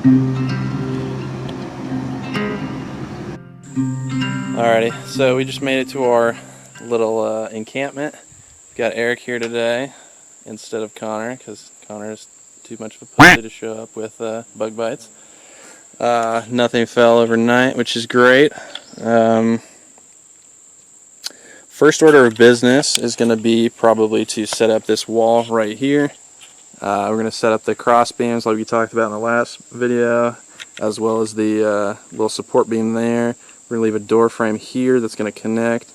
Alrighty, so we just made it to our little encampment. Got Eric here today instead of Connor because Connor is too much of a pussy to show up with bug bites. Nothing fell overnight, which is great. First order of business is going to be probably to set up this wall right here. We're going to set up the cross beams like we talked about in the last video, as well as the little support beam there. We're going to leave a door frame here that's going to connect,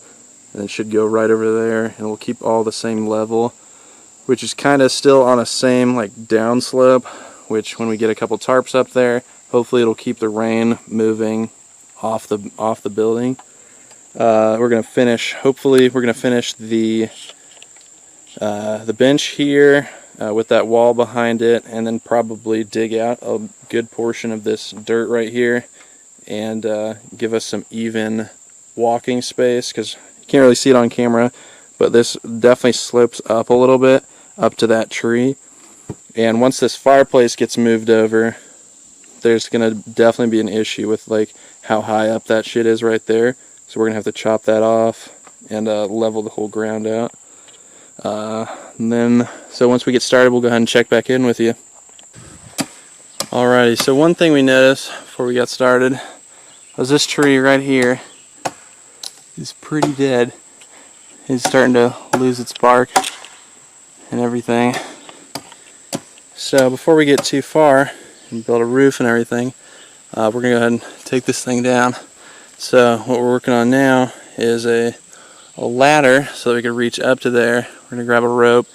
and it should go right over there, and we'll keep all the same level, which is kind of still on a same like down slope, which when we get a couple tarps up there, hopefully it'll keep the rain moving off the building. We're going to finish, hopefully we're going to finish the bench here with that wall behind it, and then probably dig out a good portion of this dirt right here and give us some even walking space, because you can't really see it on camera, but this definitely slopes up a little bit up to that tree. And once this fireplace gets moved over, there's gonna definitely be an issue with like how high up that shit is right there, so we're gonna have to chop that off and level the whole ground out. And then, so once we get started, we'll go ahead and check back in with you. Alrighty, so one thing we noticed before we got started was this tree right here is pretty dead. It's starting to lose its bark and everything. So before we get too far and build a roof and everything, we're going to go ahead and take this thing down. So what we're working on now is a ladder so that we can reach up to there. We're going to grab a rope,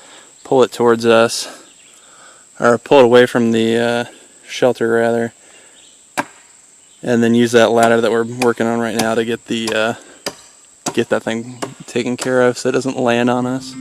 pull it towards us, or pull it away from the shelter rather, and then use that ladder that we're working on right now to get the get that thing taken care of so it doesn't land on us.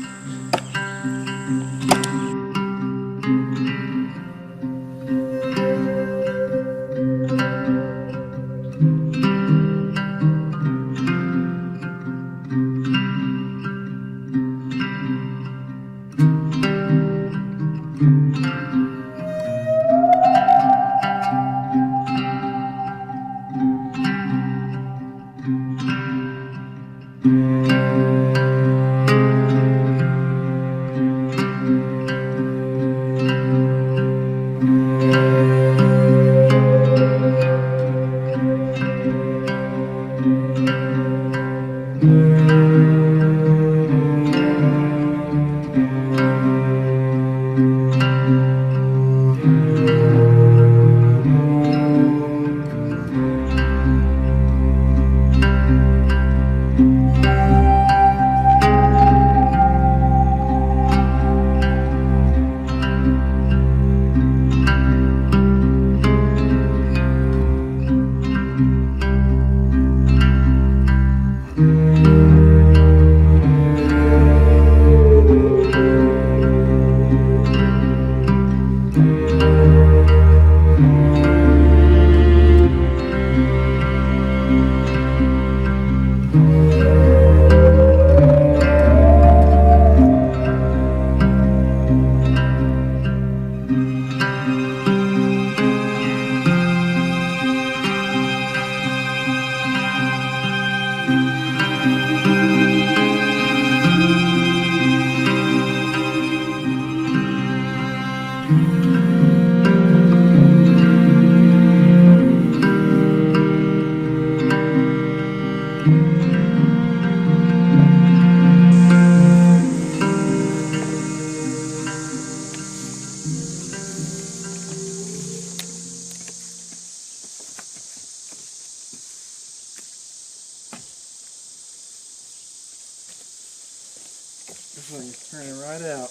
This thing's turning right out.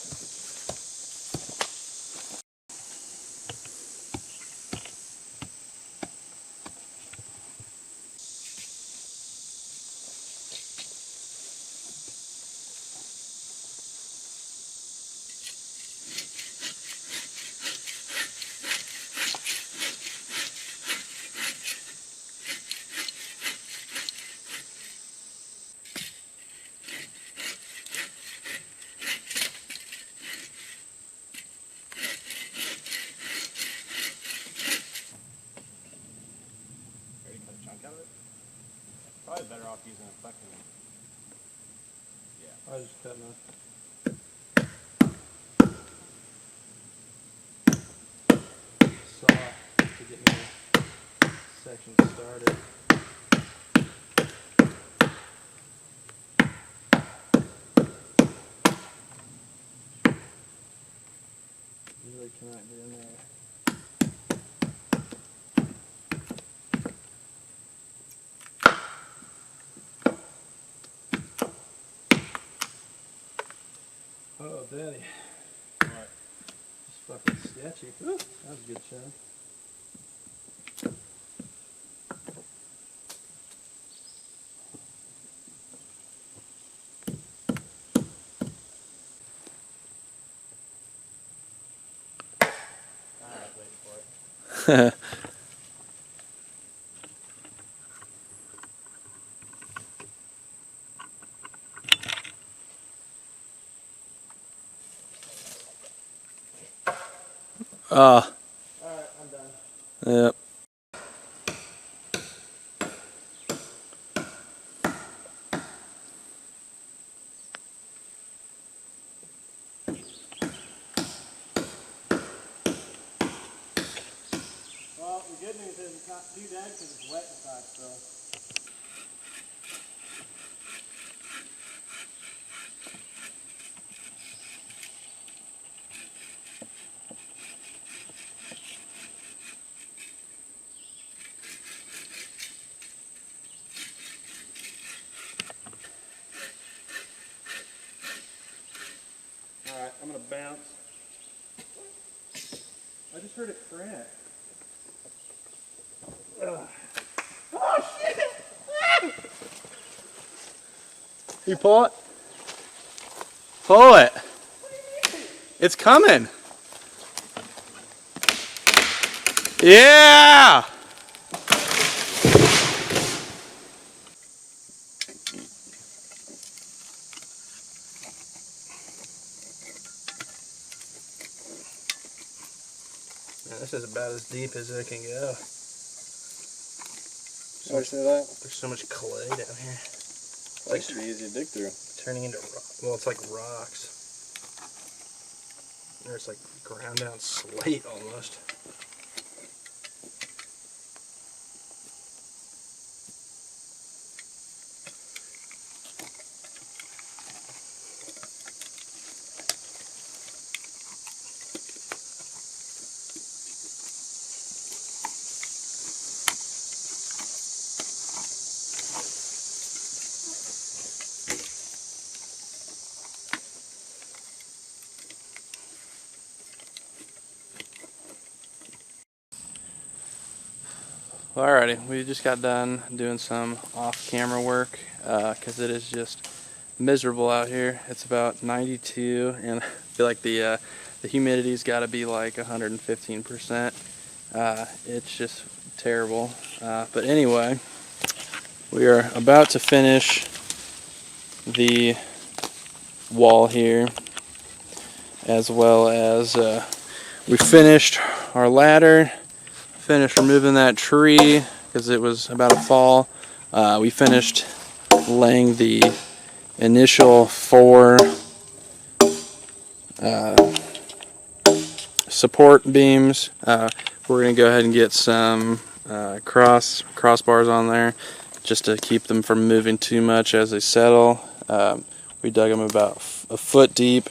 Probably better off using a fucking. Yeah. I was just cutting a saw to get my section started. Really cannot get in there. Oh, daddy. What? Just fucking sketchy. Ooh, that was a good shot. Alright, wait for it. Ah. Alright, I'm done. Yep. Well, the good news is it's not too dead because it's wet inside still. Alright, I'm gonna bounce. I just heard it crack. Ugh. Oh shit! You pull it? Pull it! It's coming! Yeah! Man, this is about as deep as it can go. Why say that? There's so much clay down here. Like should be easy to dig through. Turning into, well, it's like rocks. There's like ground down slate almost. Alrighty, we just got done doing some off-camera work because it is just miserable out here. It's about 92 and I feel like the humidity's got to be like 115%. It's just terrible. But anyway, we are about to finish the wall here, as well as we finished our ladder. Finished removing that tree because it was about to fall. We finished laying the initial 4 support beams. We're going to go ahead and get some crossbars on there just to keep them from moving too much as they settle. We dug them about a foot deep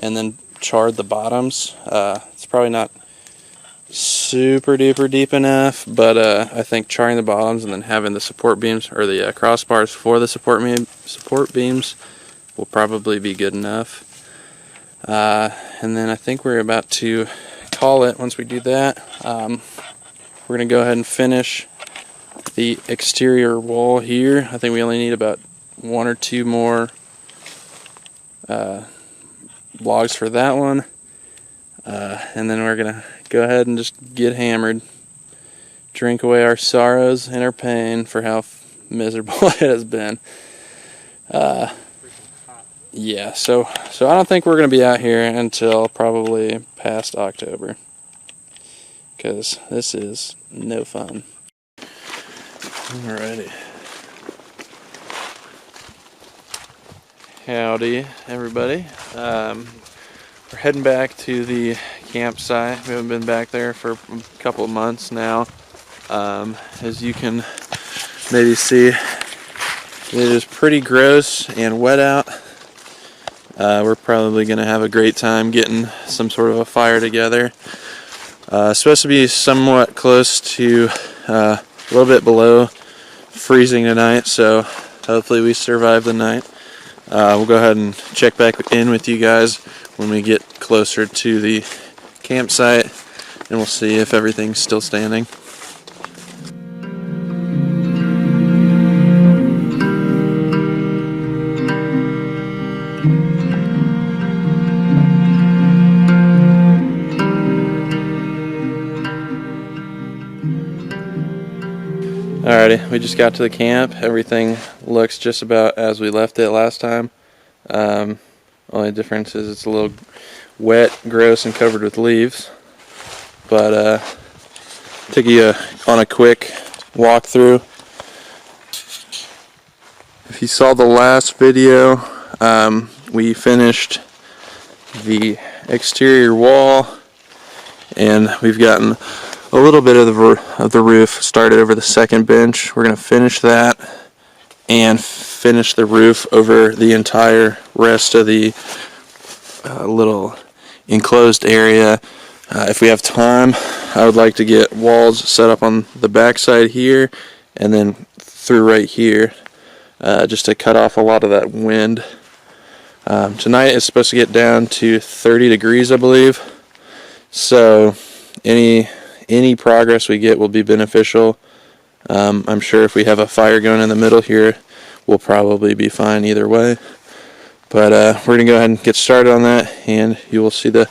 and then charred the bottoms. It's probably not super duper deep enough, but I think charring the bottoms and then having the support beams or the crossbars for the support beams will probably be good enough. And then I think we're about to call it once we do that. We're going to go ahead and finish the exterior wall here. I think we only need about 1 or 2 more logs for that one. And then we're going to go ahead and just get hammered. Drink away our sorrows and our pain for how miserable it has been. Yeah, so I don't think we're going to be out here until probably past October. Because this is no fun. Alrighty. Howdy, everybody. We're heading back to the campsite. We haven't been back there for a couple of months now. As you can maybe see, it is pretty gross and wet out. We're probably going to have a great time getting some sort of a fire together. It's supposed to be somewhat close to a little bit below freezing tonight, so hopefully we survive the night. We'll go ahead and check back in with you guys when we get closer to the campsite, and we'll see if everything's still standing. Alrighty, we just got to the camp. Everything looks just about as we left it last time. Only difference is it's a little wet, gross, and covered with leaves. But take you on a quick walkthrough. If you saw the last video, we finished the exterior wall, and we've gotten a little bit of the roof started over the second bench. We're going to finish that and finish the roof over the entire rest of the little enclosed area. If we have time, I would like to get walls set up on the back side here and then through right here, just to cut off a lot of that wind. Tonight it's supposed to get down to 30 degrees, I believe, so any progress we get will be beneficial. I'm sure if we have a fire going in the middle here, we'll probably be fine either way. But we're going to go ahead and get started on that, and you will see the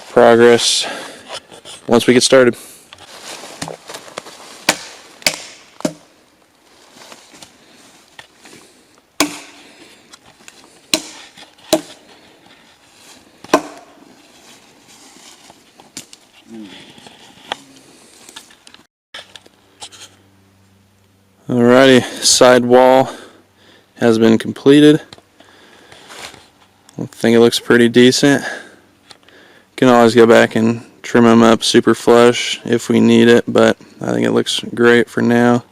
progress once we get started. Alrighty, side wall has been completed. I think it looks pretty decent. Can always go back and trim them up super flush if we need it, but I think it looks great for now.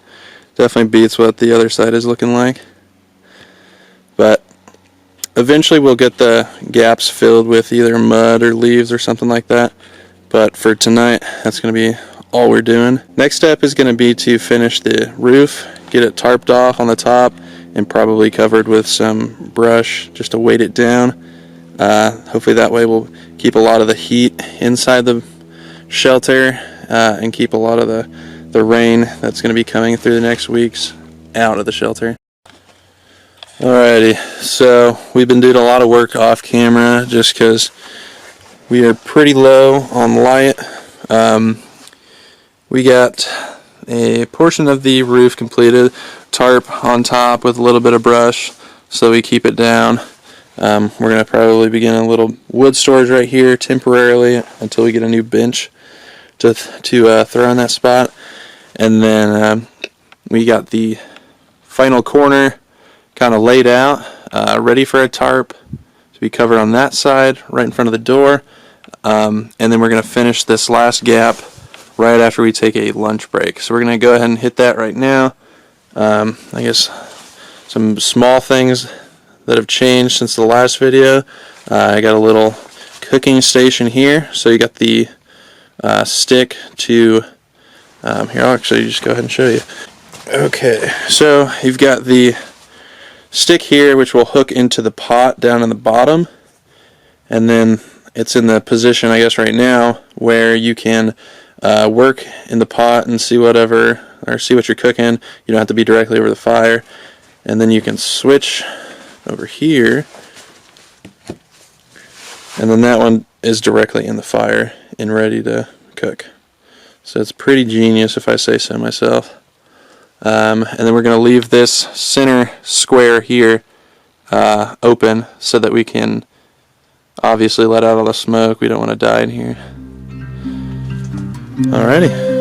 Definitely beats what the other side is looking like. But eventually we'll get the gaps filled with either mud or leaves or something like that. But for tonight, that's going to be all we're doing. Next step is going to be to finish the roof, get it tarped off on the top, and probably covered with some brush just to weight it down. Hopefully that way we'll keep a lot of the heat inside the shelter and keep a lot of the rain that's going to be coming through the next weeks out of the shelter. Alrighty, so we've been doing a lot of work off camera just because we are pretty low on light. We got a portion of the roof completed, tarp on top with a little bit of brush so we keep it down. We're going to probably begin a little wood storage right here temporarily until we get a new bench to throw in that spot. And then we got the final corner kind of laid out, ready for a tarp to be covered on that side right in front of the door. And then we're going to finish this last gap right after we take a lunch break. So we're going to go ahead and hit that right now. I guess some small things that have changed since the last video. I got a little cooking station here, so you got the stick to here, I'll actually just go ahead and show you. Okay, so you've got the stick here which will hook into the pot down in the bottom, and then it's in the position, I guess right now, where you can work in the pot and see whatever, or see what you're cooking. You don't have to be directly over the fire. And then you can switch over here, and then that one is directly in the fire and ready to cook. So it's pretty genius if I say so myself. And then we're going to leave this center square here open so that we can obviously let out all the smoke. We don't want to die in here. Alrighty.